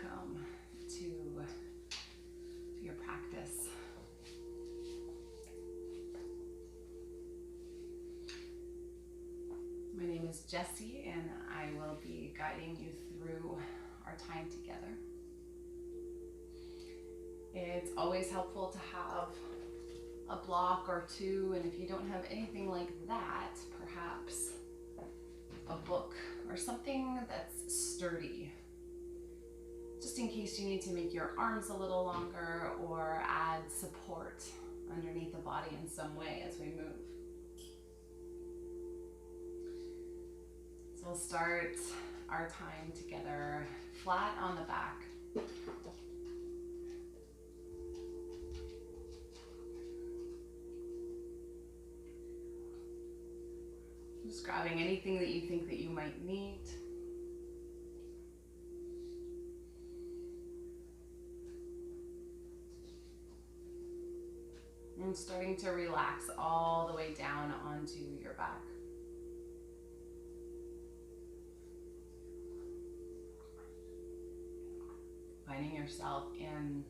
welcome to your practice. My name is Jessie, and I will be guiding you through our time together. It's always helpful to have a block or two, and if you don't have anything like that, perhaps a book or something that's sturdy, just in case you need to make your arms a little longer or add support underneath the body in some way as we move. So we'll start our time together flat on the back. Just grabbing anything that you think that you might need. And starting to relax all the way down onto your back. Finding yourself in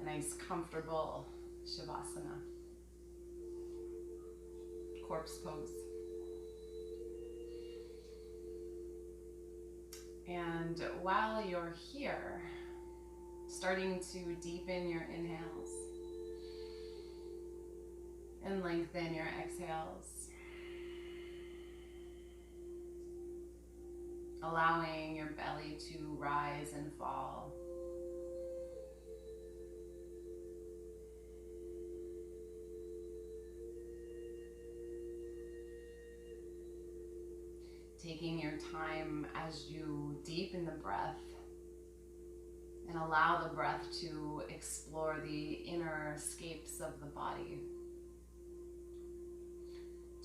a nice, comfortable Shavasana, corpse pose. And while you're here, starting to deepen your inhales and lengthen your exhales, allowing your belly to rise and fall. Taking your time as you deepen the breath and allow the breath to explore the inner scapes of the body,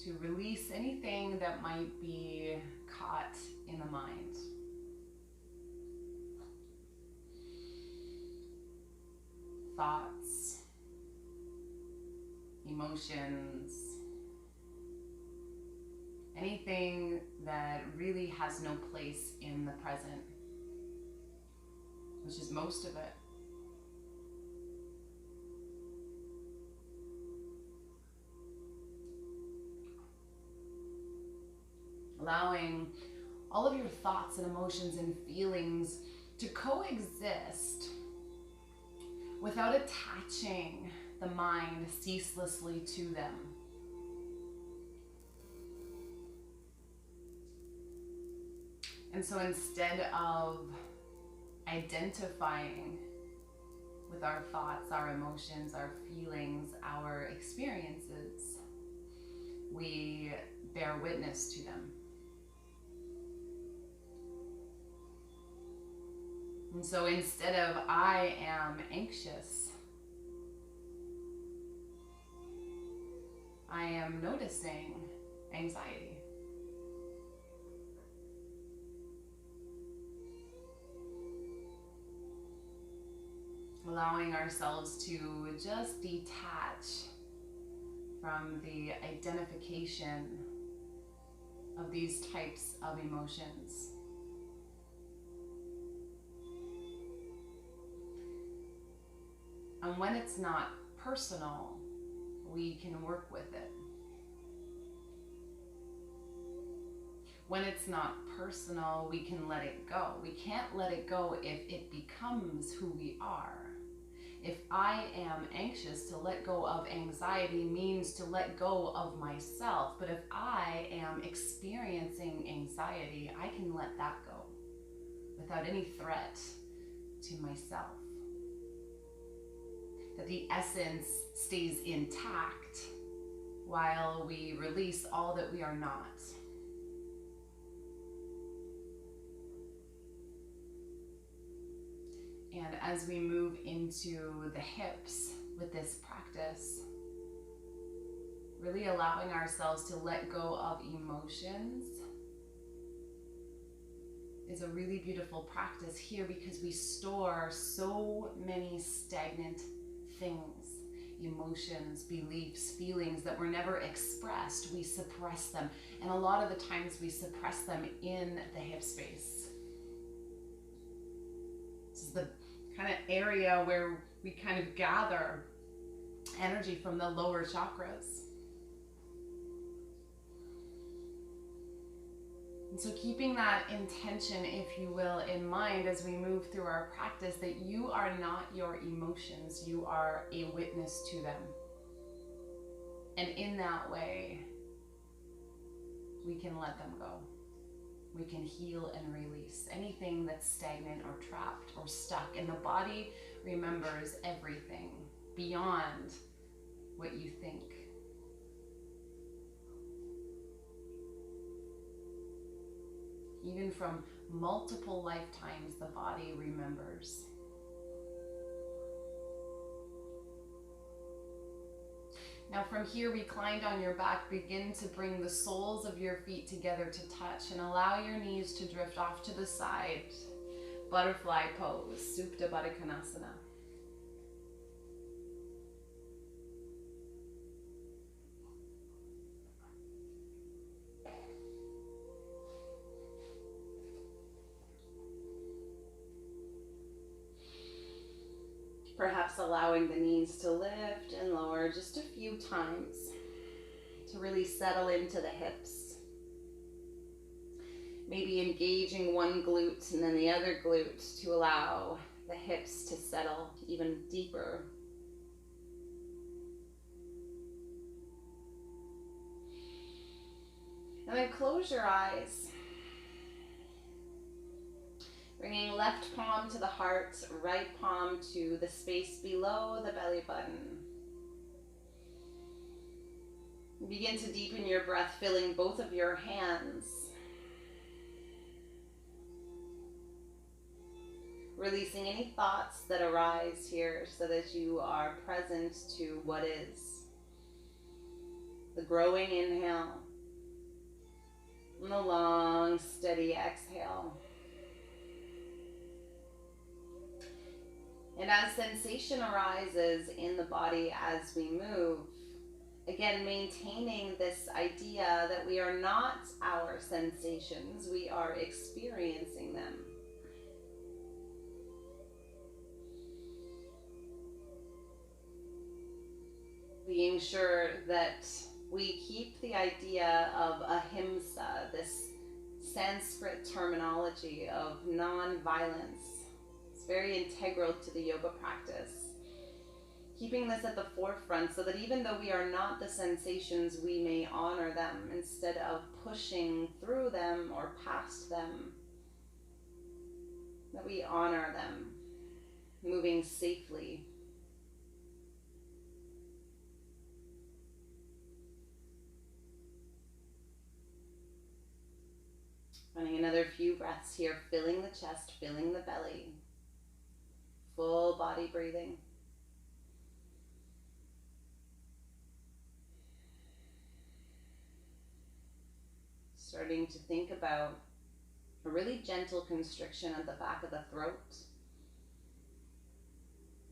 to release anything that might be caught in the mind. Thoughts, emotions, anything that really has no place in the present, which is most of it. Allowing all of your thoughts and emotions and feelings to coexist without attaching the mind ceaselessly to them. And so instead of identifying with our thoughts, our emotions, our feelings, our experiences, we bear witness to them. And so instead of I am anxious, I am noticing anxiety. Allowing ourselves to just detach from the identification of these types of emotions. And when it's not personal, we can work with it. When it's not personal, we can let it go. We can't let it go if it becomes who we are. If I am anxious, to let go of anxiety means to let go of myself. But if I am experiencing anxiety, I can let that go without any threat to myself. That the essence stays intact while we release all that we are not. And as we move into the hips with this practice, really allowing ourselves to let go of emotions is a really beautiful practice here, because we store so many stagnant things, emotions, beliefs, feelings that were never expressed. We suppress them. And a lot of the times we suppress them in the hip space. the kind of area where we kind of gather energy from the lower chakras. And so keeping that intention, if you will, in mind as we move through our practice, that you are not your emotions, you are a witness to them. And in that way, we can let them go. We can heal and release anything that's stagnant or trapped or stuck. And the body remembers everything beyond what you think. Even from multiple lifetimes, the body remembers. Now from here, reclined on your back, begin to bring the soles of your feet together to touch and allow your knees to drift off to the side. Butterfly pose, Supta Baddha Konasana. Perhaps allowing the knees to lift and lower just a few times to really settle into the hips. Maybe engaging one glute and then the other glute to allow the hips to settle even deeper. And then close your eyes. Bringing left palm to the heart, right palm to the space below the belly button. Begin to deepen your breath, filling both of your hands. Releasing any thoughts that arise here so that you are present to what is. The growing inhale and the long, steady exhale. And as sensation arises in the body as we move, again, maintaining this idea that we are not our sensations, we are experiencing them. Being sure that we keep the idea of ahimsa, this Sanskrit terminology of non-violence. Very integral to the yoga practice. Keeping this at the forefront so that even though we are not the sensations, we may honor them instead of pushing through them or past them. That we honor them, moving safely. Running another few breaths here, filling the chest, filling the belly. Full body breathing. Starting to think about a really gentle constriction at the back of the throat.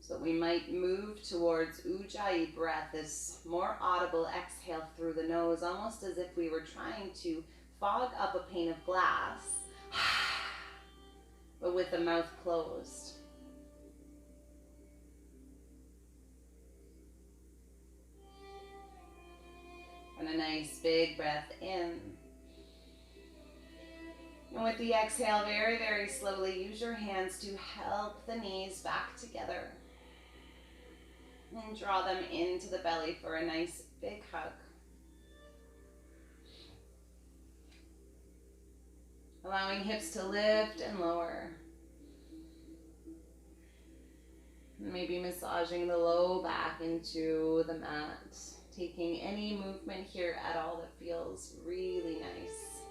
So we might move towards Ujjayi breath, this more audible exhale through the nose, almost as if we were trying to fog up a pane of glass, but with the mouth closed. And a nice big breath in. And with the exhale, very, very slowly, use your hands to help the knees back together. And draw them into the belly for a nice big hug. Allowing hips to lift and lower. Maybe massaging the low back into the mat. Taking any movement here at all that feels really nice.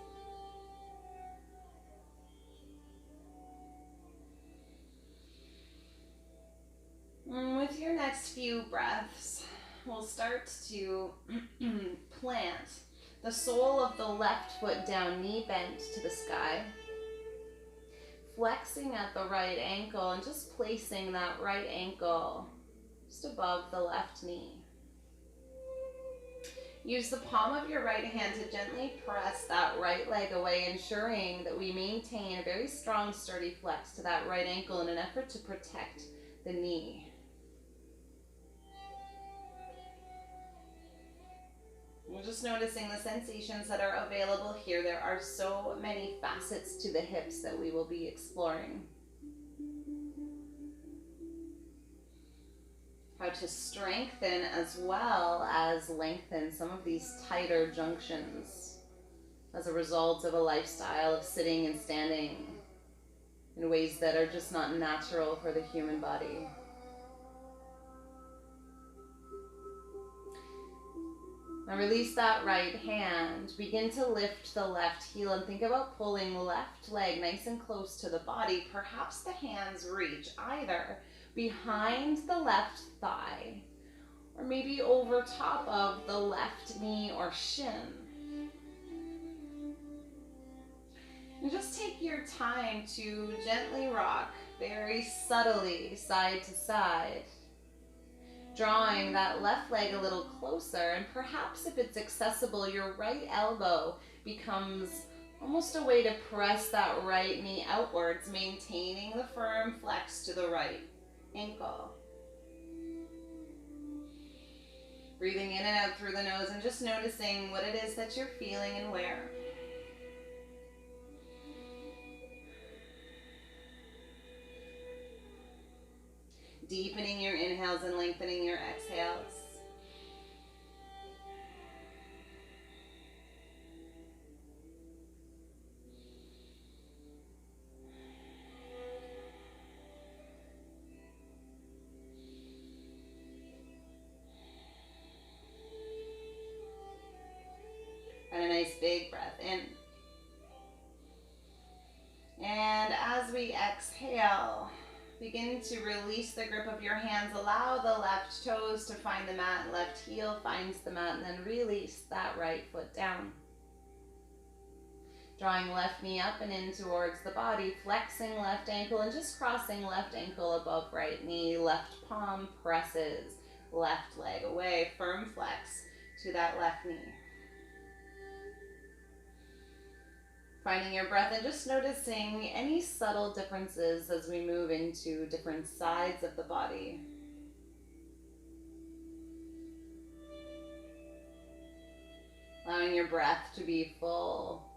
And with your next few breaths, we'll start to plant the sole of the left foot down, knee bent to the sky. Flexing at the right ankle and just placing that right ankle just above the left knee. Use the palm of your right hand to gently press that right leg away, ensuring that we maintain a very strong, sturdy flex to that right ankle in an effort to protect the knee. We're just noticing the sensations that are available here. There are so many facets to the hips that we will be exploring. How to strengthen as well as lengthen some of these tighter junctions as a result of a lifestyle of sitting and standing in ways that are just not natural for the human body. Now release that right hand. Begin to lift the left heel and think about pulling left leg nice and close to the body. Perhaps the hands reach either behind the left thigh or maybe over top of the left knee or shin. And just take your time to gently rock very subtly side to side, drawing that left leg a little closer, and perhaps if it's accessible, your right elbow becomes almost a way to press that right knee outwards, maintaining the firm flex to the right ankle. Breathing in and out through the nose and just noticing what it is that you're feeling and where. Deepening your inhales and lengthening your exhales. And a nice big breath in. And as we exhale, begin to release the grip of your hands. Allow the left toes to find the mat, left heel finds the mat, and then release that right foot down. Drawing left knee up and in towards the body, flexing left ankle and just crossing left ankle above right knee. Left palm presses left leg away, firm flex to that left knee. Finding your breath and just noticing any subtle differences as we move into different sides of the body. Allowing your breath to be full.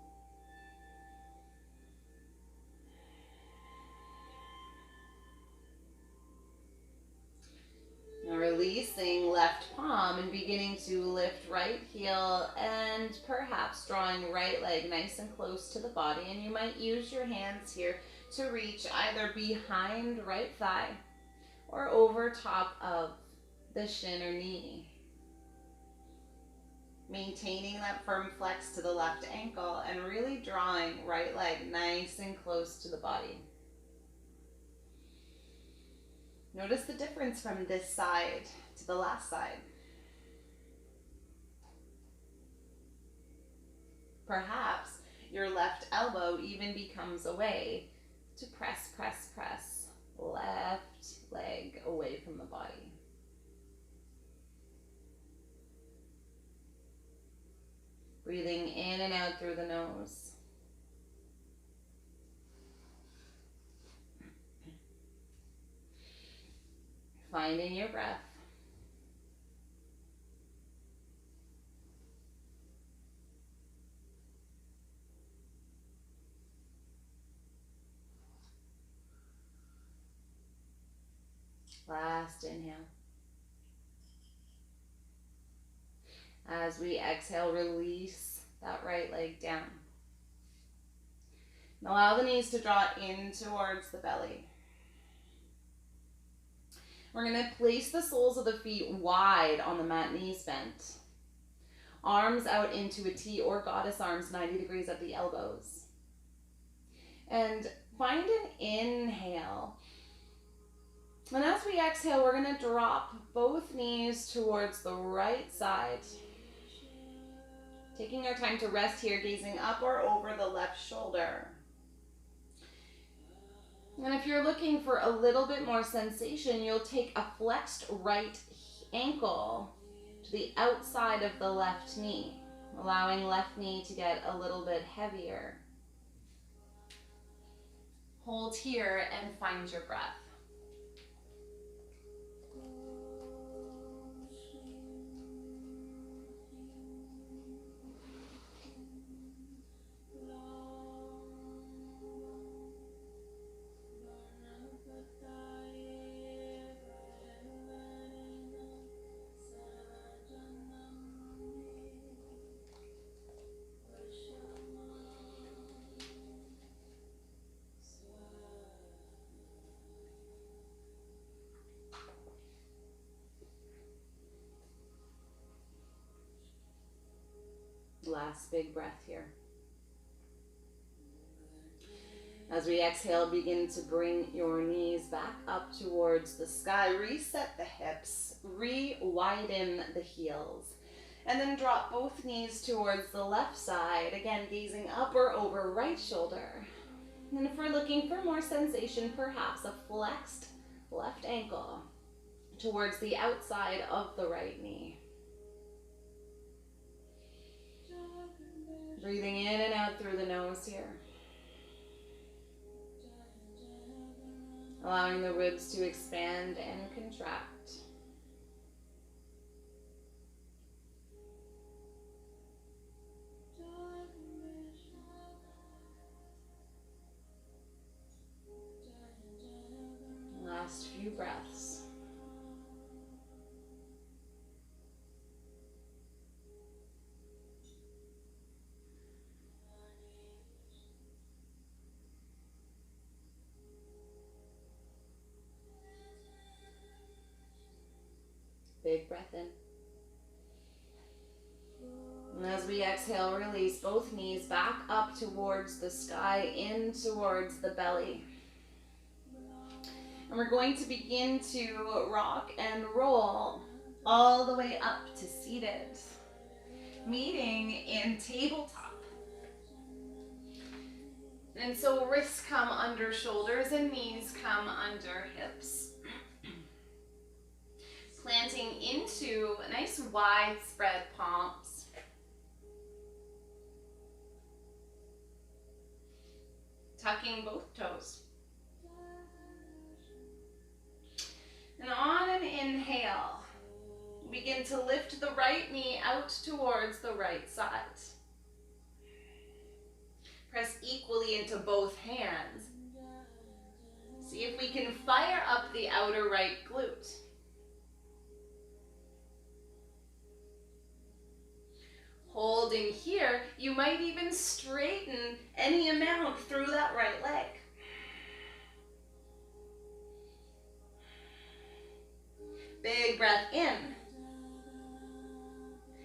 Now releasing left palm and beginning to lift right heel and perhaps drawing right leg nice and close to the body. And you might use your hands here to reach either behind right thigh or over top of the shin or knee. Maintaining that firm flex to the left ankle and really drawing right leg nice and close to the body. Notice the difference from this side to the last side. Perhaps your left elbow even becomes a way to press left leg away from the body. Breathing in and out through the nose. Finding your breath. Last inhale. As we exhale, release that right leg down. And allow the knees to draw in towards the belly. We're going to place the soles of the feet wide on the mat, knees bent. Arms out into a T or goddess arms, 90 degrees at the elbows. And find an inhale. And as we exhale, we're going to drop both knees towards the right side. Taking our time to rest here, gazing up or over the left shoulder. And if you're looking for a little bit more sensation, you'll take a flexed right ankle to the outside of the left knee, allowing left knee to get a little bit heavier. Hold here and find your breath. Last big breath here. As we exhale, begin to bring your knees back up towards the sky. Reset the hips, re-widen the heels, and then drop both knees towards the left side. Again, gazing up or over right shoulder. And if we're looking for more sensation, perhaps a flexed left ankle towards the outside of the right knee. Breathing in and out through the nose here. Allowing the ribs to expand and contract. Last few breaths. Big breath in. And as we exhale, release both knees back up towards the sky, in towards the belly. And we're going to begin to rock and roll all the way up to seated, meeting in tabletop. And so wrists come under shoulders and knees come under hips. Planting into nice wide spread palms. Tucking both toes. And on an inhale, begin to lift the right knee out towards the right side. Press equally into both hands. See if we can fire up the outer right glute. Holding here, you might even straighten any amount through that right leg. Big breath in.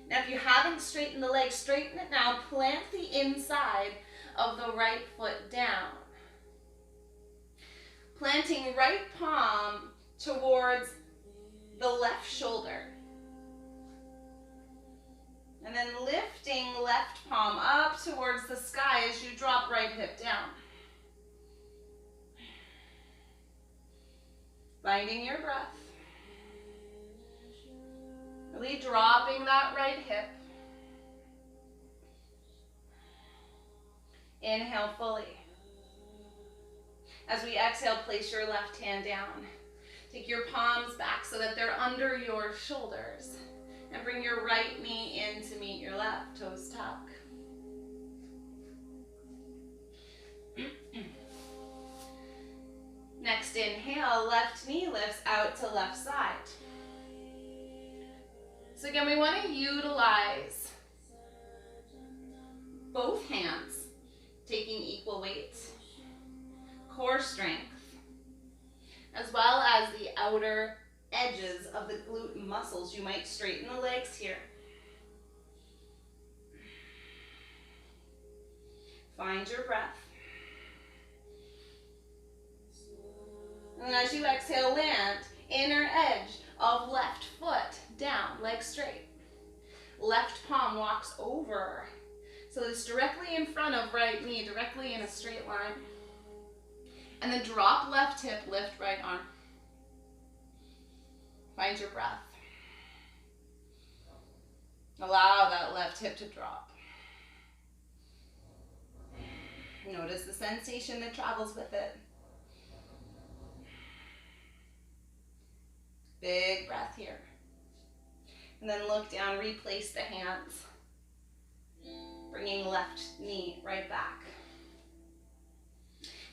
Now if you haven't straightened the leg, straighten it now. Plant the inside of the right foot down. Planting right palm towards the left shoulder. And then lifting left palm up towards the sky as you drop right hip down. Finding your breath. Really dropping that right hip. Inhale fully. As we exhale, place your left hand down. Take your palms back so that they're under your shoulders. And bring your right knee in to meet your left, toes tuck. Next inhale, left knee lifts out to left side. So again, we want to utilize both hands, taking equal weight, core strength, as well as the outer edges of the glute muscles. You might straighten the legs here. Find your breath. And as you exhale, land inner edge of left foot down, leg straight. Left palm walks over. So it's directly in front of right knee, directly in a straight line. And then drop left hip, lift right arm. Find your breath. Allow that left hip to drop. Notice the sensation that travels with it. Big breath here. And then look down, replace the hands. Bringing left knee right back.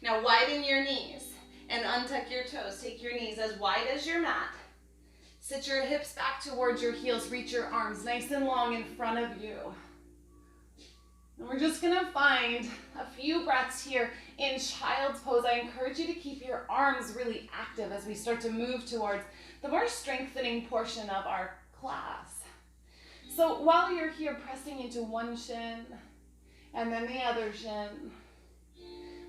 Now widen your knees and untuck your toes. Take your knees as wide as your mat. Sit your hips back towards your heels. Reach your arms nice and long in front of you. And we're just gonna find a few breaths here in child's pose. I encourage you to keep your arms really active as we start to move towards the more strengthening portion of our class. So while you're here, pressing into one shin and then the other shin,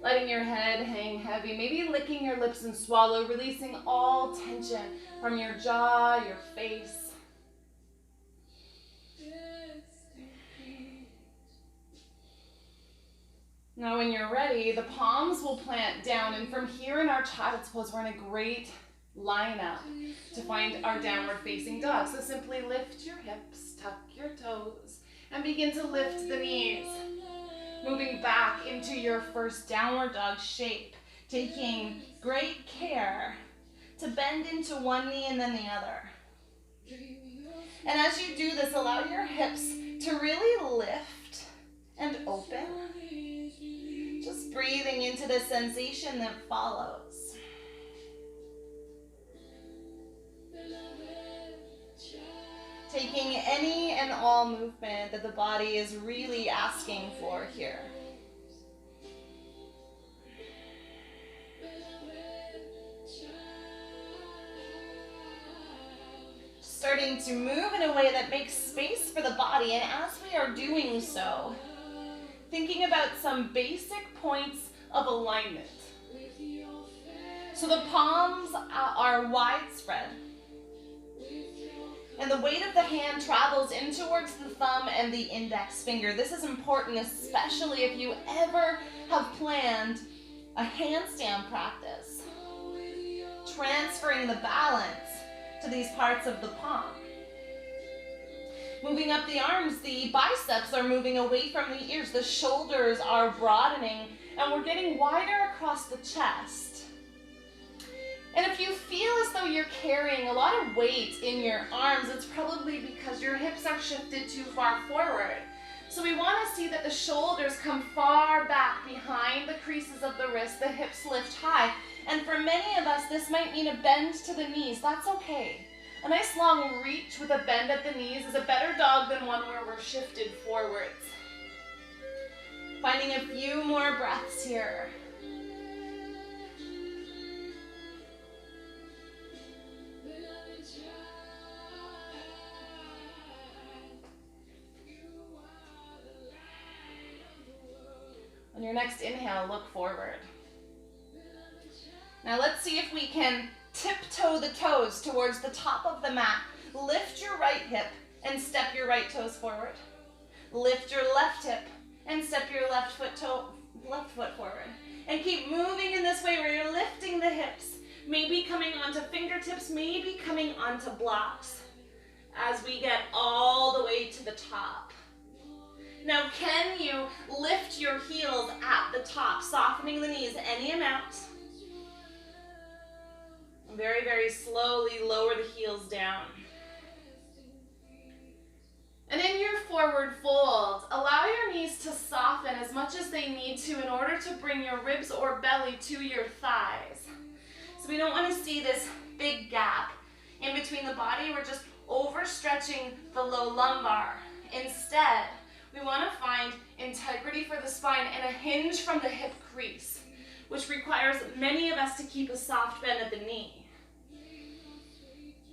letting your head hang heavy, maybe licking your lips and swallow, releasing all tension from your jaw, your face. Now when you're ready, the palms will plant down, and from here in our child's pose, we're in a great lineup to find our downward facing dog. So simply lift your hips, tuck your toes, and begin to lift the knees. Moving back into your first downward dog shape, taking great care to bend into one knee and then the other. And as you do this, allow your hips to really lift and open. Just breathing into the sensation that follows. Taking any and all movement that the body is really asking for here. Starting to move in a way that makes space for the body, and as we are doing so, thinking about some basic points of alignment. So the palms are widespread, and the weight of the hand travels in towards the thumb and the index finger. This is important, especially if you ever have planned a handstand practice. Transferring the balance to these parts of the palm. Moving up the arms, the biceps are moving away from the ears. The shoulders are broadening, and we're getting wider across the chest. And if you feel as though you're carrying a lot of weight in your arms, it's probably because your hips are shifted too far forward. So we want to see that the shoulders come far back behind the creases of the wrist, the hips lift high. And for many of us, this might mean a bend to the knees. That's okay. A nice long reach with a bend at the knees is a better dog than one where we're shifted forwards. Finding a few more breaths here. On your next inhale, look forward. Now let's see if we can tiptoe the toes towards the top of the mat. Lift your right hip and step your right toes forward. Lift your left hip and step your left foot forward. And keep moving in this way where you're lifting the hips, maybe coming onto fingertips, maybe coming onto blocks as we get all the way to the top. Now, can you lift your heels at the top, softening the knees any amount? Very, very slowly lower the heels down. And in your forward fold, allow your knees to soften as much as they need to in order to bring your ribs or belly to your thighs. So we don't want to see this big gap in between the body. We're just overstretching the low lumbar. Instead, we want to find integrity for the spine and a hinge from the hip crease, which requires many of us to keep a soft bend at the knee.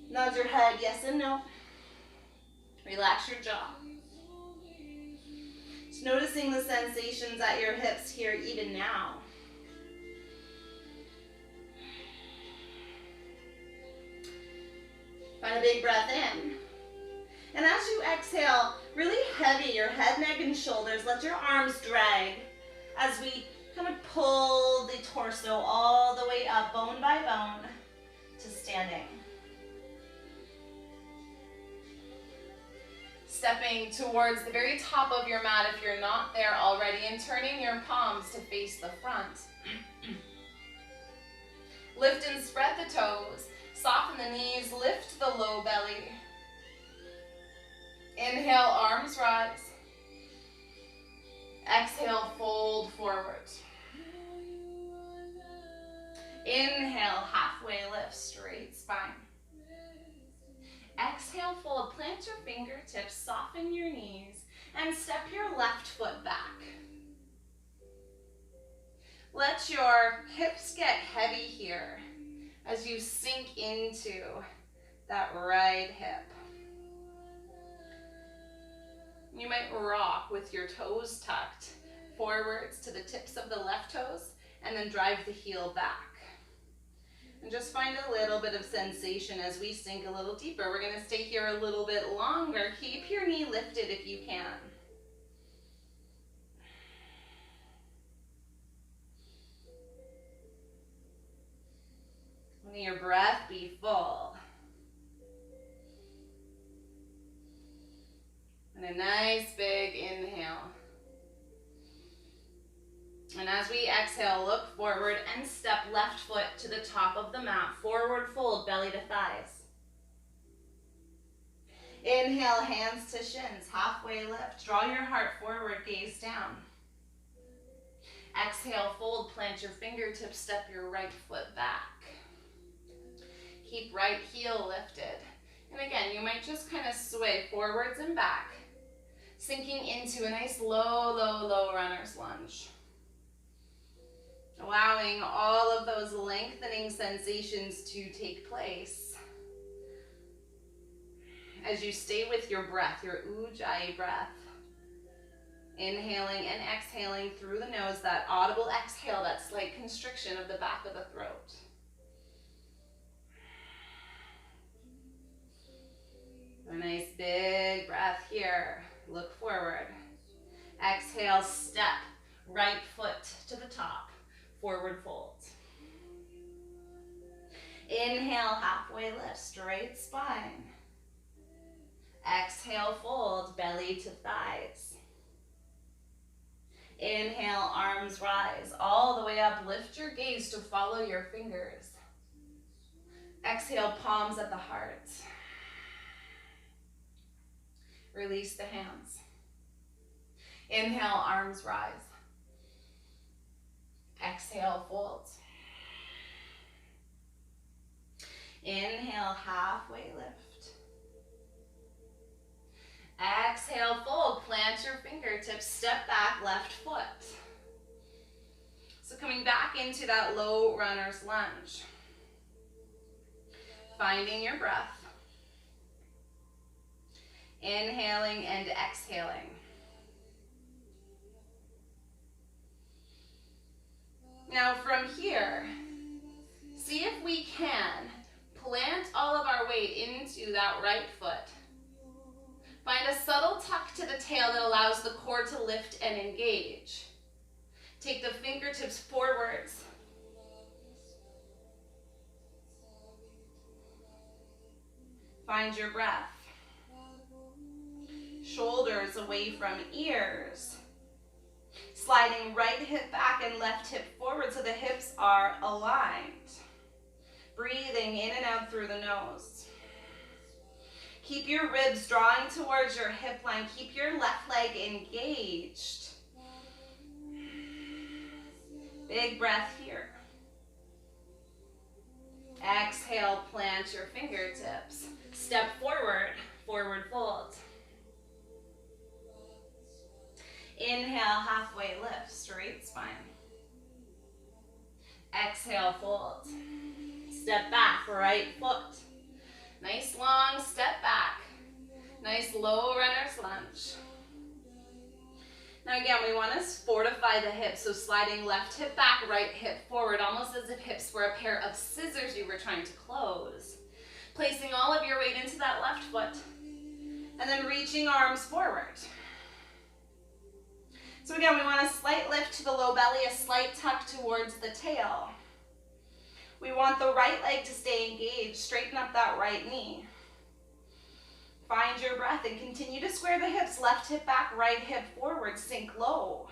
Nod your head, yes and no. Relax your jaw. Just noticing the sensations at your hips here even now. Find a big breath in. And as you exhale, really heavy your head, neck, and shoulders. Let your arms drag as we kind of pull the torso all the way up, bone by bone, to standing. Stepping towards the very top of your mat if you're not there already, and turning your palms to face the front. Lift and spread the toes. Soften the knees, lift the low belly. Inhale, arms rise. Exhale, fold forward. Inhale, halfway lift, straight spine. Exhale, fold, plant your fingertips, soften your knees, and step your left foot back. Let your hips get heavy here as you sink into that right hip. You might rock with your toes tucked forwards to the tips of the left toes and then drive the heel back. And just find a little bit of sensation as we sink a little deeper. We're going to stay here a little bit longer. Keep your knee lifted if you can. Let your breath be full. And a nice big inhale. And as we exhale, look forward and step left foot to the top of the mat. Forward fold, belly to thighs. Inhale, hands to shins, halfway lift. Draw your heart forward, gaze down. Exhale, fold, plant your fingertips, step your right foot back. Keep right heel lifted. And again, you might just kind of sway forwards and back, sinking into a nice low, low, low runner's lunge. Allowing all of those lengthening sensations to take place as you stay with your breath, your Ujjayi breath. Inhaling and exhaling through the nose, that audible exhale, that slight constriction of the back of the throat. A nice big breath here. Look forward. Exhale, step right foot to the top. Forward fold. Inhale, halfway lift, straight spine. Exhale, fold, belly to thighs. Inhale, arms rise all the way up. Lift your gaze to follow your fingers. Exhale, palms at the heart. Release the hands. Inhale, arms rise. Exhale, fold. Inhale, halfway lift. Exhale, fold. Plant your fingertips, step back, left foot. So coming back into that low runner's lunge. Finding your breath. Inhaling and exhaling. Now from here, see if we can plant all of our weight into that right foot. Find a subtle tuck to the tail that allows the core to lift and engage. Take the fingertips forwards. Find your breath. Shoulders away from ears. Sliding right hip back and left hip forward so the hips are aligned. Breathing in and out through the nose. Keep your ribs drawing towards your hip line. Keep your left leg engaged. Big breath here. Exhale, plant your fingertips. Step forward, forward fold. Inhale, halfway lift, straight spine. Exhale, fold. Step back, right foot. Nice long step back. Nice low runner's lunge. Now again, we want to fortify the hips, so sliding left hip back, right hip forward, almost as if hips were a pair of scissors you were trying to close. Placing all of your weight into that left foot, and then reaching arms forward. So again, we want a slight lift to the low belly, a slight tuck towards the tail. We want the right leg to stay engaged. Straighten up that right knee. Find your breath and continue to square the hips. Left hip back, right hip forward. Sink low.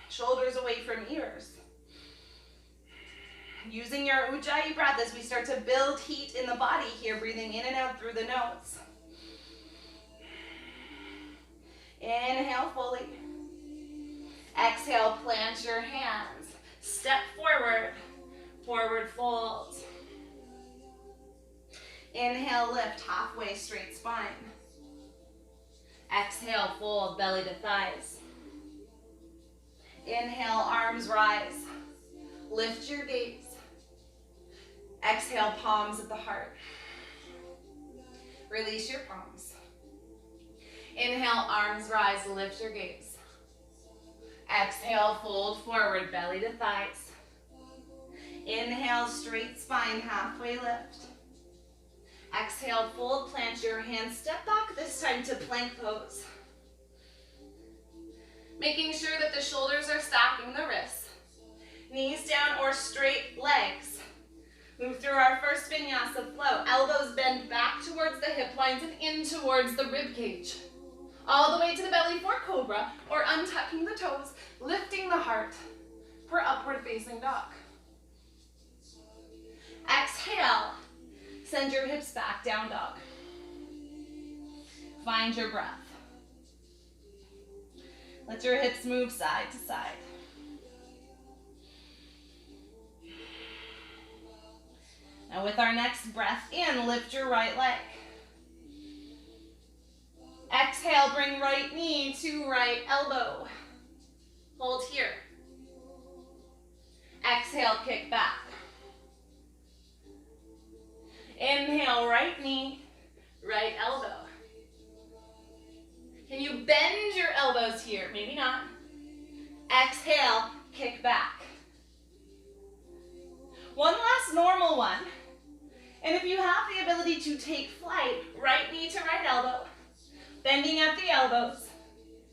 Shoulders away from ears. Using your Ujjayi breath as we start to build heat in the body here, breathing in and out through the nose. Inhale fully. Exhale, plant your hands. Step forward, forward fold. Inhale, lift, halfway straight spine. Exhale, fold, belly to thighs. Inhale, arms rise. Lift your gaze. Exhale, palms at the heart. Release your palms. Inhale, arms rise, lift your gaze. Exhale, fold forward, belly to thighs. Inhale, straight spine, halfway lift. Exhale, fold, plant your hands, step back, this time to plank pose. Making sure that the shoulders are stacking the wrists. Knees down or straight legs. Move through our first vinyasa flow. Elbows bend back towards the hip lines and in towards the rib cage. All the way to the belly for cobra, or untucking the toes, lifting the heart for upward facing dog. Exhale, send your hips back, down dog. Find your breath. Let your hips move side to side. Now with our next breath in, lift your right leg. Exhale, bring right knee to right elbow. Hold here. Exhale, kick back. Inhale, right knee, right elbow. Can you bend your elbows here? Maybe not. Exhale, kick back. One last normal one. And if you have the ability to take flight, right knee to right elbow, bending at the elbows,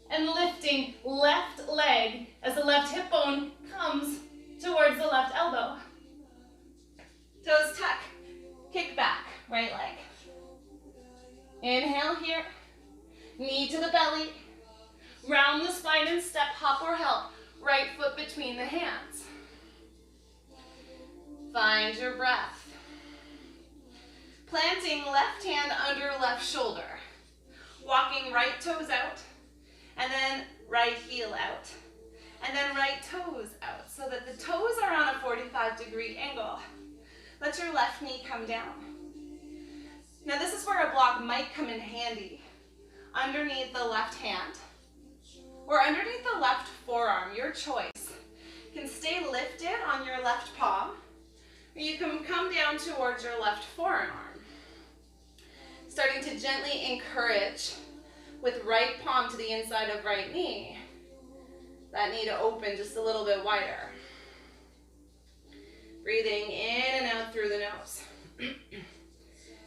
and lifting left leg as the left hip bone comes towards the left elbow. Toes tuck, kick back, right leg. Inhale here, knee to the belly, round the spine and step, hop or help, right foot between the hands. Find your breath. Planting left hand under left shoulder. Walking right toes out, and then right heel out, and then right toes out, so that the toes are on a 45-degree angle. Let your left knee come down. Now this is where a block might come in handy. Underneath the left hand, or underneath the left forearm, your choice. You can stay lifted on your left palm, or you can come down towards your left forearm. Starting to gently encourage with right palm to the inside of right knee. That knee to open just a little bit wider. Breathing in and out through the nose.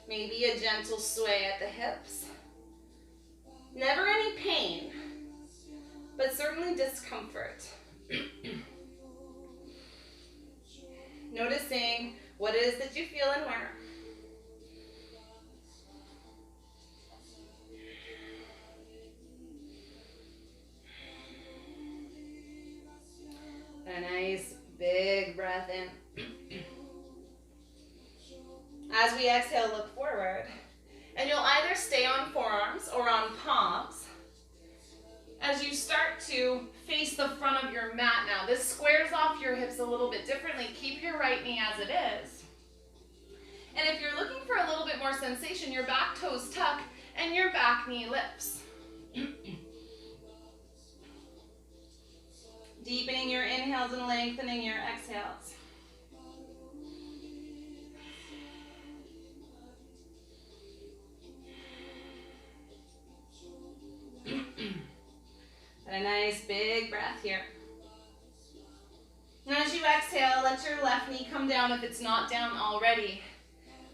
Maybe a gentle sway at the hips. Never any pain, but certainly discomfort. Noticing what it is that you feel and where. A nice big breath in. As we exhale, look forward. And you'll either stay on forearms or on palms. As you start to face the front of your mat now, this squares off your hips a little bit differently. Keep your right knee as it is. And if you're looking for a little bit more sensation, your back toes tuck and your back knee lifts. Deepening your inhales and lengthening your exhales. And a nice big breath here. And as you exhale, let your left knee come down if it's not down already.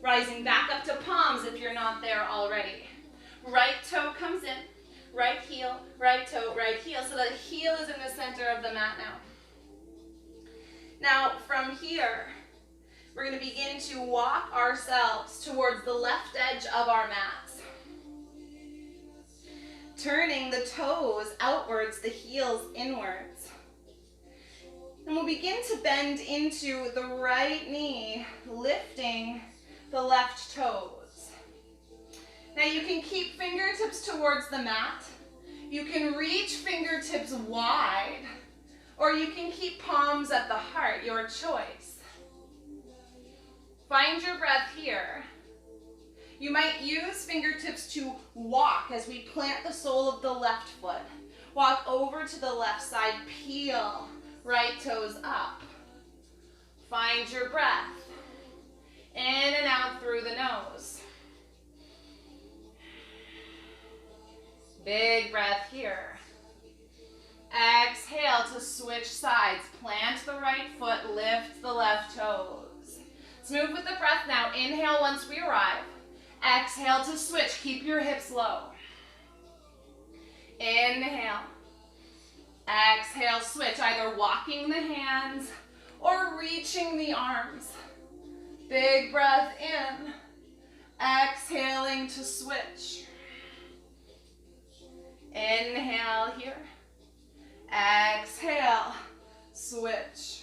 Rising back up to palms if you're not there already. Right toe comes in. Right heel, right toe, right heel, so that heel is in the center of the mat now. Now, from here, We're going to begin to walk ourselves towards the left edge of our mats. Turning the toes outwards, the heels inwards. And we'll begin to bend into the right knee, lifting the left toes. Now you can keep fingertips towards the mat. You can reach fingertips wide, or you can keep palms at the heart, your choice. Find your breath here. You might use fingertips to walk as we plant the sole of the left foot. Walk over to the left side, peel right toes up. Find your breath. In and out through the nose. Big breath here. Exhale to switch sides. Plant the right foot, lift the left toes. Let's move with the breath now. Inhale once we arrive. Exhale to switch. Keep your hips low. Inhale. Exhale, switch. Either walking the hands or reaching the arms. Big breath in. Exhaling to switch. Inhale here. Exhale, switch.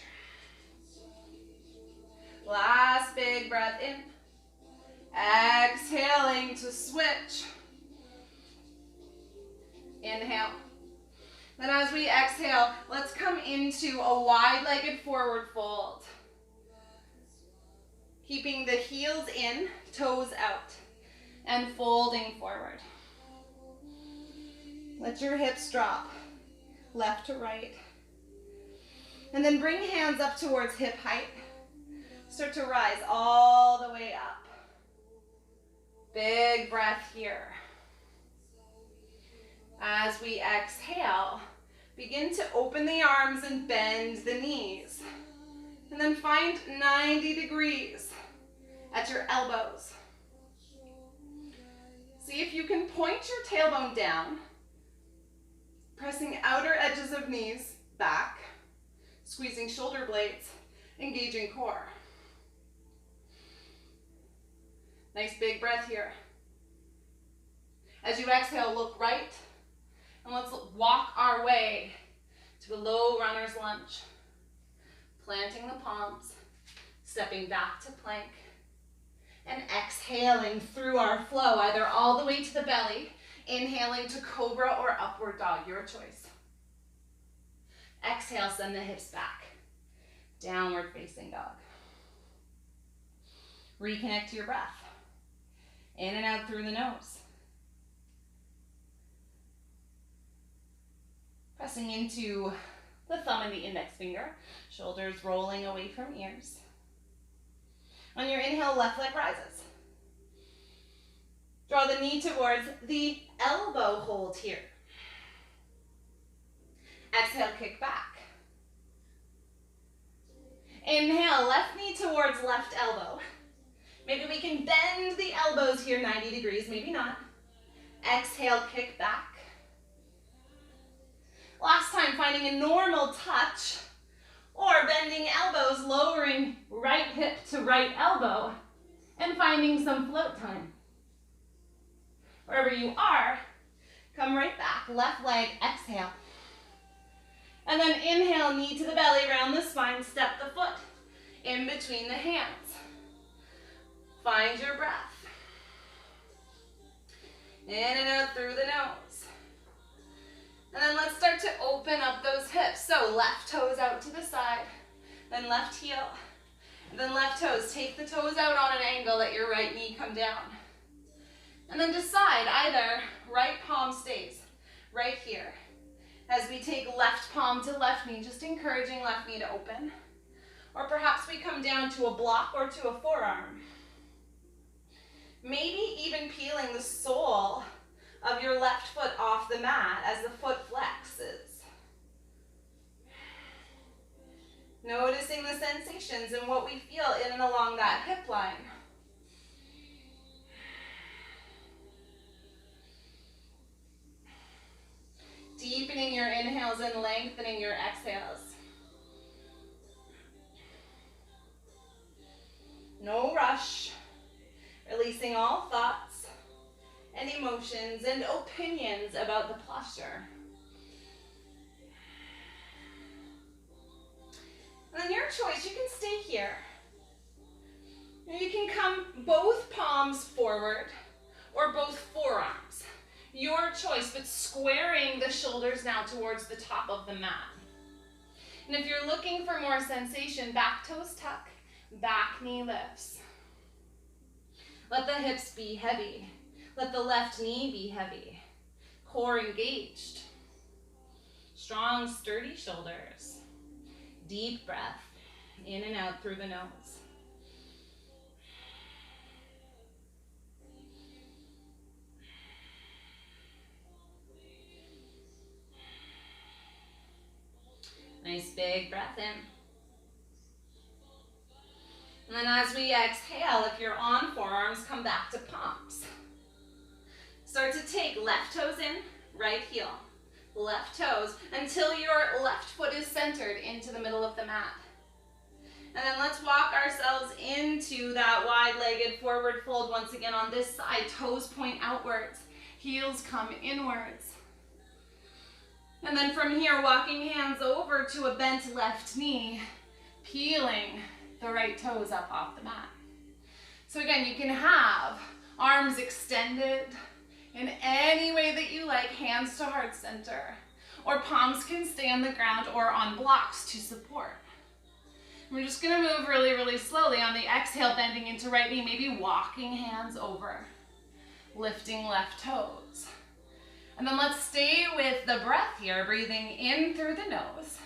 Last big breath in. Exhaling to switch. Inhale. Then as we exhale, let's come into a wide-legged forward fold. Keeping the heels in, toes out, and folding forward. Let your hips drop, left to right. And then bring hands up towards hip height. Start to rise all the way up. Big breath here. As we exhale, begin to open the arms and bend the knees. And then find 90 degrees at your elbows. See if you can point your tailbone down, pressing outer edges of knees back, squeezing shoulder blades, engaging core. Nice big breath here. As you exhale, look right, and let's walk our way to a low runner's lunge. Planting the palms, stepping back to plank, and exhaling through our flow, either all the way to the belly, inhaling to cobra or upward dog, your choice. Exhale, send the hips back. Downward facing dog. Reconnect to your breath. In and out through the nose. Pressing into the thumb and the index finger. Shoulders rolling away from ears. On your inhale, left leg rises. Draw the knee towards the elbow hold here. Exhale, kick back. Inhale, left knee towards left elbow. Maybe we can bend the elbows here 90 degrees, maybe not. Exhale, kick back. Last time, finding a normal touch or bending elbows, lowering right hip to right elbow and finding some float time. Wherever you are, come right back, left leg, exhale. And then inhale, knee to the belly, round the spine, step the foot in between the hands. Find your breath. In and out through the nose. And then let's start to open up those hips. So left toes out to the side, then left heel, and then left toes. Take the toes out on an angle, let your right knee come down. And then decide either right palm stays right here. As we take left palm to left knee, just encouraging left knee to open. Or perhaps we come down to a block or to a forearm. Maybe even peeling the sole of your left foot off the mat as the foot flexes. Noticing the sensations and what we feel in and along that hip line. Deepening your inhales and lengthening your exhales. No rush. Releasing all thoughts and emotions and opinions about the posture. And then your choice, you can stay here. And you can come both palms forward or both forearms. Your choice, but squaring the shoulders now towards the top of the mat. And if you're looking for more sensation, back toes tuck, back knee lifts. Let the hips be heavy. Let the left knee be heavy. Core engaged. Strong, sturdy shoulders. Deep breath, in and out through the nose. Nice big breath in. And then as we exhale, if you're on forearms, come back to palms. Start to take left toes in, right heel. Left toes until your left foot is centered into the middle of the mat. And then let's walk ourselves into that wide-legged forward fold once again on this side. Toes point outwards, heels come inwards. And then from here, walking hands over to a bent left knee, peeling the right toes up off the mat. So again, you can have arms extended in any way that you like, hands to heart center, or palms can stay on the ground or on blocks to support. We're just gonna move really, really slowly on the exhale, bending into right knee, maybe walking hands over, lifting left toes. And then let's stay with the breath here, breathing in through the nose.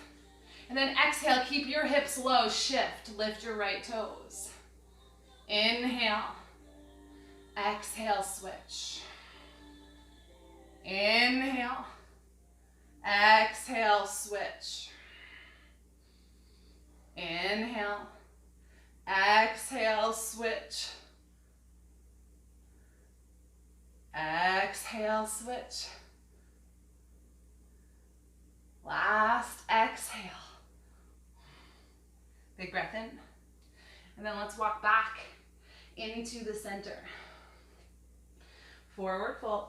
And then exhale, keep your hips low, shift, lift your right toes. Inhale, exhale, switch. Inhale, exhale, switch. Inhale, exhale, switch. Exhale, switch. Last exhale. Big breath in. And then let's walk back into the center. Forward fold.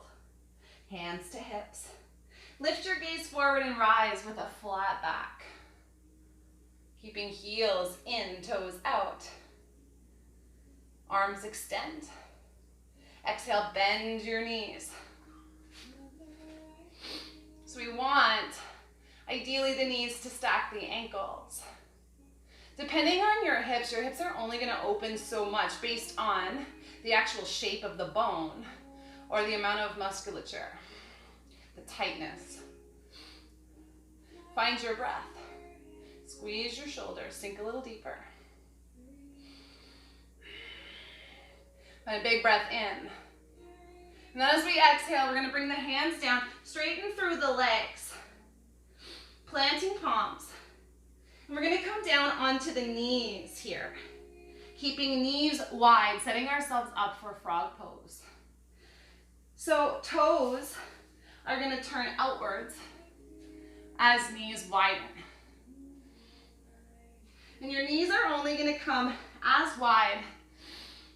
Hands to hips. Lift your gaze forward and rise with a flat back. Keeping heels in, toes out. Arms extend. Exhale, bend your knees. So we want, ideally, the knees to stack the ankles. Depending on your hips are only going to open so much based on the actual shape of the bone or the amount of musculature, the tightness. Find your breath. Squeeze your shoulders, sink a little deeper. And a big breath in. And then as we exhale, we're going to bring the hands down, straighten through the legs, planting palms. And we're going to come down onto the knees here, keeping knees wide, setting ourselves up for frog pose. So toes are going to turn outwards as knees widen. And your knees are only going to come as wide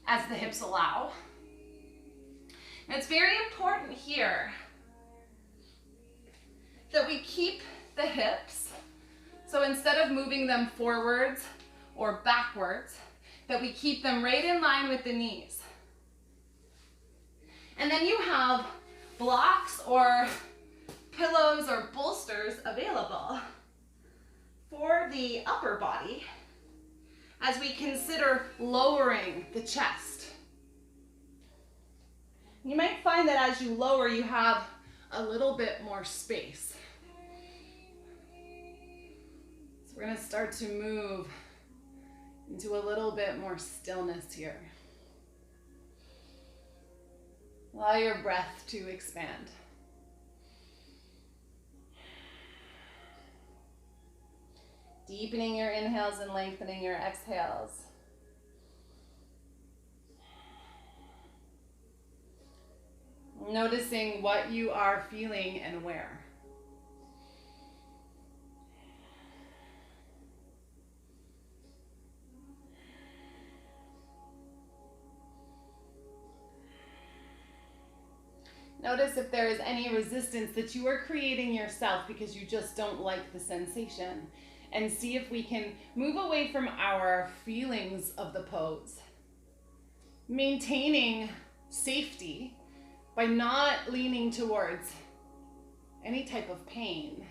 as the hips allow. And it's very important here that we keep the hips, so instead of moving them forwards or backwards, that we keep them right in line with the knees. And then you have blocks or pillows or bolsters available for the upper body as we consider lowering the chest. You might find that as you lower, you have a little bit more space. So we're going to start to move into a little bit more stillness here. Allow your breath to expand. Deepening your inhales and lengthening your exhales. Noticing what you are feeling and where. Notice if there is any resistance that you are creating yourself because you just don't like the sensation. And see if we can move away from our feelings of the pose. Maintaining safety by not leaning towards any type of pain,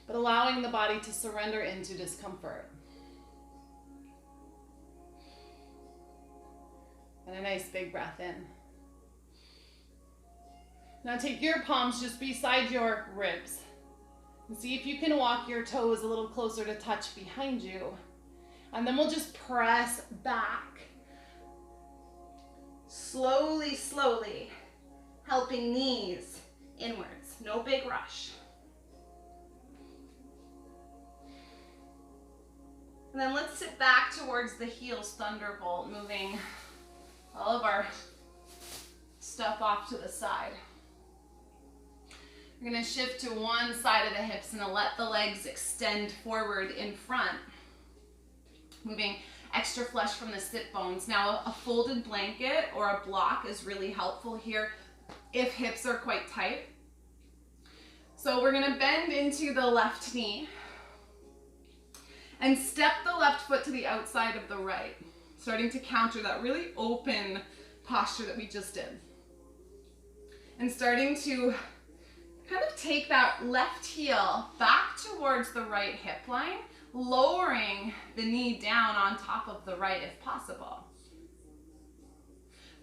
but allowing the body to surrender into discomfort. And a nice big breath in. Now take your palms just beside your ribs. And see if you can walk your toes a little closer to touch behind you. And then we'll just press back. Slowly, slowly, helping knees inwards. No big rush. And then let's sit back towards the heels, thunderbolt, moving all of our stuff off to the side. We're going to shift to one side of the hips and let the legs extend forward in front. Moving extra flesh from the sit bones. Now a folded blanket or a block is really helpful here if hips are quite tight. So we're going to bend into the left knee and step the left foot to the outside of the right, starting to counter that really open posture that we just did. And starting to kind of take that left heel back towards the right hip line, lowering the knee down on top of the right if possible.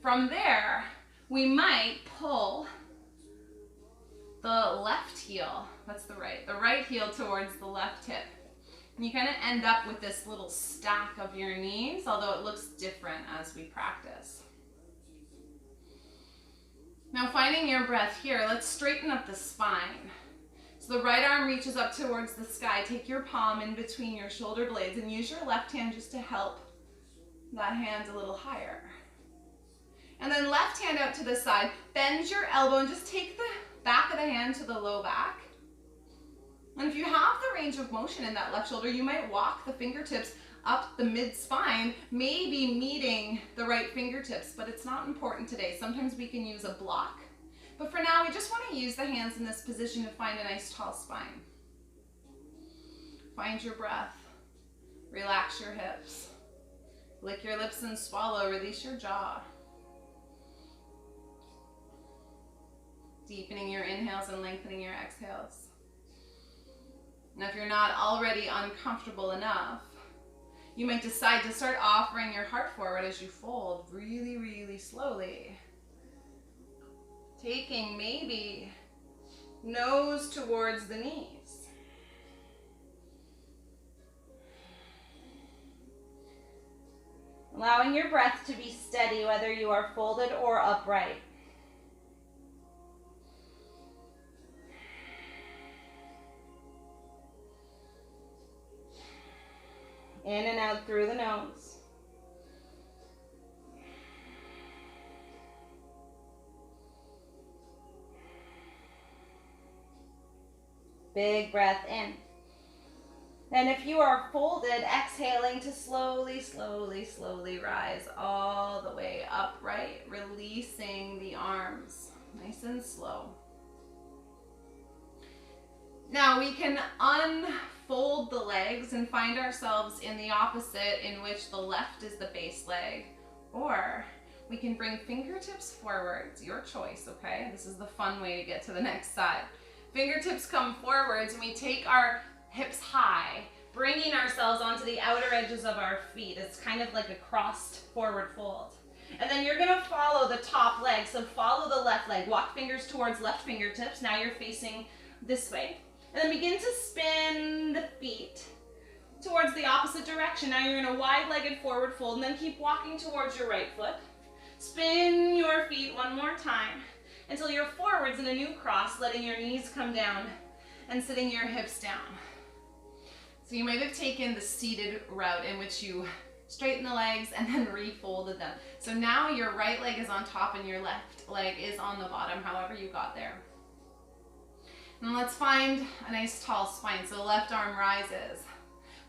From there, we might pull the left heel, that's the right heel towards the left hip. And you kind of end up with this little stack of your knees, although it looks different as we practice. Now finding your breath here, let's straighten up the spine. So the right arm reaches up towards the sky. Take your palm in between your shoulder blades and use your left hand just to help that hand a little higher. And then left hand out to the side. Bend your elbow and just take the back of the hand to the low back. And if you have the range of motion in that left shoulder, you might walk the fingertips up the mid-spine, maybe meeting the right fingertips, but it's not important today. Sometimes we can use a block. But for now, we just want to use the hands in this position to find a nice tall spine. Find your breath. Relax your hips. Lick your lips and swallow. Release your jaw. Deepening your inhales and lengthening your exhales. Now, if you're not already uncomfortable enough, you might decide to start offering your heart forward as you fold really, really slowly. Taking maybe nose towards the knees. Allowing your breath to be steady whether you are folded or upright. In and out through the nose. Big breath in. Then if you are folded, exhaling to slowly, slowly, slowly rise all the way upright, releasing the arms, nice and slow. Now we can unfold the legs and find ourselves in the opposite, in which the left is the base leg, or we can bring fingertips forward. It's your choice, okay? This is the fun way to get to the next side. Fingertips come forwards and we take our hips high, bringing ourselves onto the outer edges of our feet. It's kind of like a crossed forward fold. And then you're gonna follow the top leg. So follow the left leg. Walk fingers towards left fingertips. Now you're facing this way. And then begin to spin the feet towards the opposite direction. Now you're in a wide-legged forward fold, and then keep walking towards your right foot. Spin your feet one more time until you're forwards in a new cross, letting your knees come down and sitting your hips down. So you might have taken the seated route in which you straighten the legs and then refolded them. So now your right leg is on top and your left leg is on the bottom, however you got there. And let's find a nice tall spine. So left arm rises,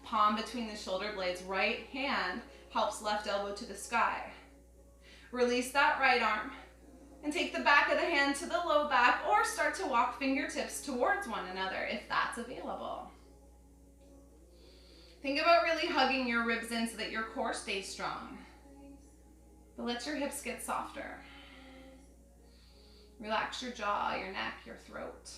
palm between the shoulder blades, right hand helps left elbow to the sky. Release that right arm, And take the back of the hand to the low back, or start to walk fingertips towards one another if that's available. Think about really hugging your ribs in so that your core stays strong. But let your hips get softer. Relax your jaw, your neck, your throat.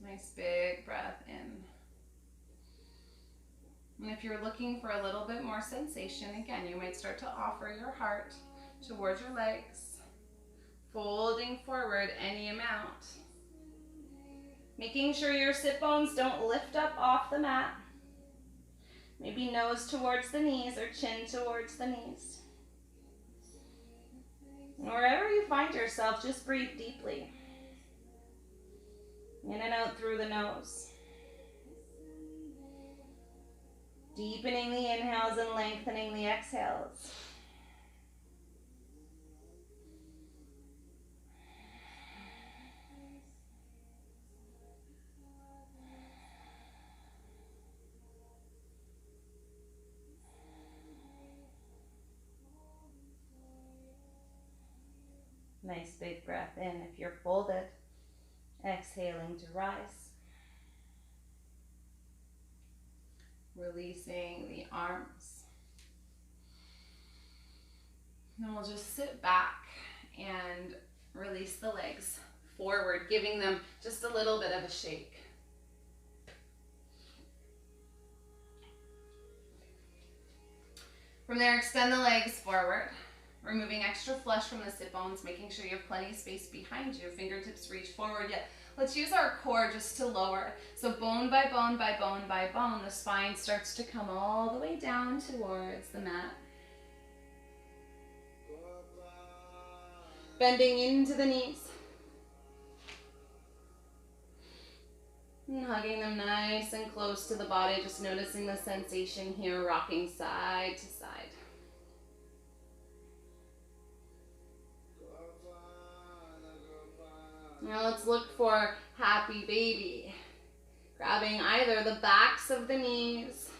Nice big breath in. And if you're looking for a little bit more sensation, again, you might start to offer your heart towards your legs, folding forward any amount. Making sure your sit bones don't lift up off the mat. Maybe nose towards the knees or chin towards the knees. Wherever you find yourself, just breathe deeply. In and out through the nose. Deepening the inhales and lengthening the exhales. Nice big breath in if you're folded. Exhaling to rise. Releasing the arms. Then we'll just sit back and release the legs forward, giving them just a little bit of a shake. From there, extend the legs forward, removing extra flesh from the sit bones, making sure you have plenty of space behind you. Fingertips reach forward yet. Let's use our core just to lower. So bone by bone by bone by bone, the spine starts to come all the way down towards the mat. Bending into the knees. And hugging them nice and close to the body, just noticing the sensation here, rocking side to side. Now let's look for happy baby. Grabbing either the backs of the knees,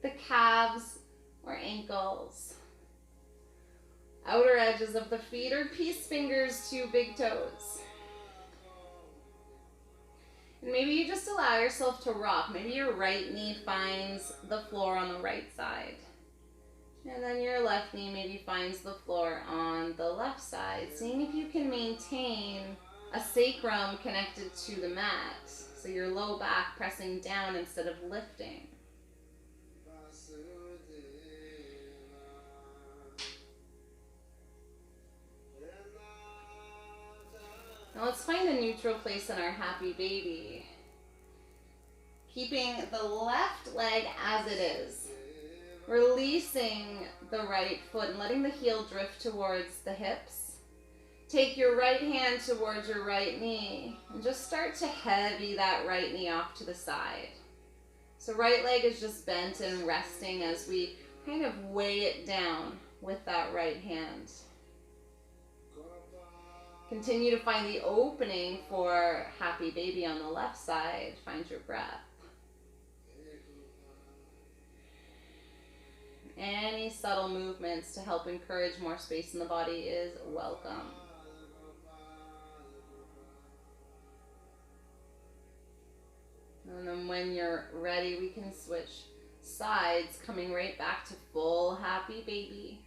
the calves or ankles, outer edges of the feet or peace fingers to big toes. And maybe you just allow yourself to rock. Maybe your right knee finds the floor on the right side. And then your left knee maybe finds the floor on the left side. Seeing if you can maintain a sacrum connected to the mat. So your low back pressing down instead of lifting. Now let's find a neutral place in our happy baby. Keeping the left leg as it is. Releasing the right foot and letting the heel drift towards the hips. Take your right hand towards your right knee and just start to heavy that right knee off to the side. So right leg is just bent and resting as we kind of weigh it down with that right hand. Continue to find the opening for happy baby on the left side. Find your breath. Any subtle movements to help encourage more space in the body is welcome. And then when you're ready, we can switch sides, coming right back to full happy baby.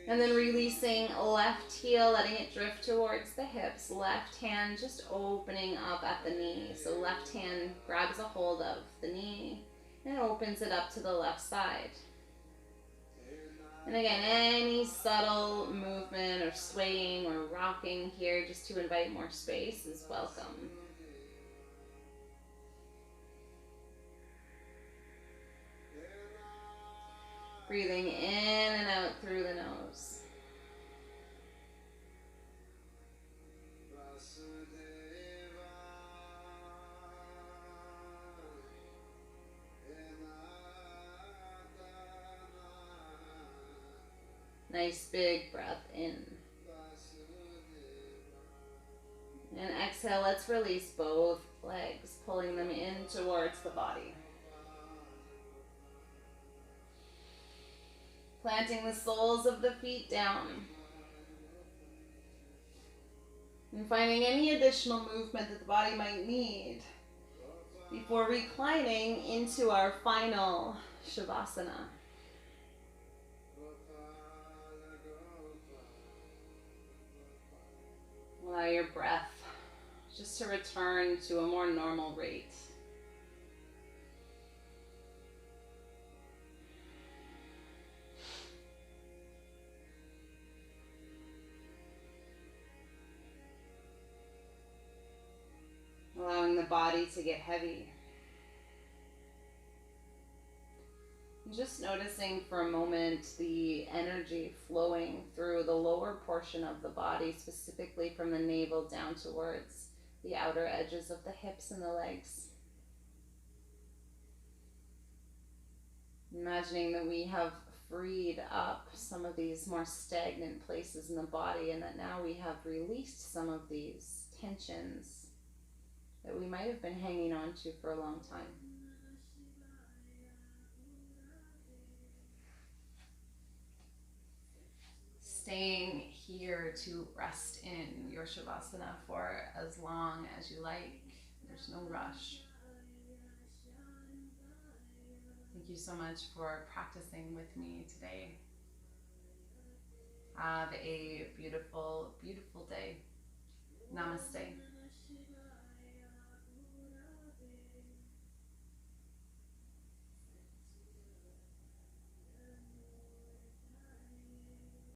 And then releasing left heel, letting it drift towards the hips. Left hand just opening up at the knee. So left hand grabs a hold of the knee and opens it up to the left side. And again, any subtle movement or swaying or rocking here just to invite more space is welcome. Breathing in and out through the nose. Nice big breath in. And exhale, let's release both legs, pulling them in towards the body. Planting the soles of the feet down. And finding any additional movement that the body might need before reclining into our final Shavasana. Allow your breath just to return to a more normal rate. Allowing the body to get heavy. Just noticing for a moment the energy flowing through the lower portion of the body, specifically from the navel down towards the outer edges of the hips and the legs. Imagining that we have freed up some of these more stagnant places in the body, and that now we have released some of these tensions that we might have been hanging on to for a long time. Staying here to rest in your Shavasana for as long as you like. There's no rush. Thank you so much for practicing with me today. Have a beautiful, beautiful day. Namaste.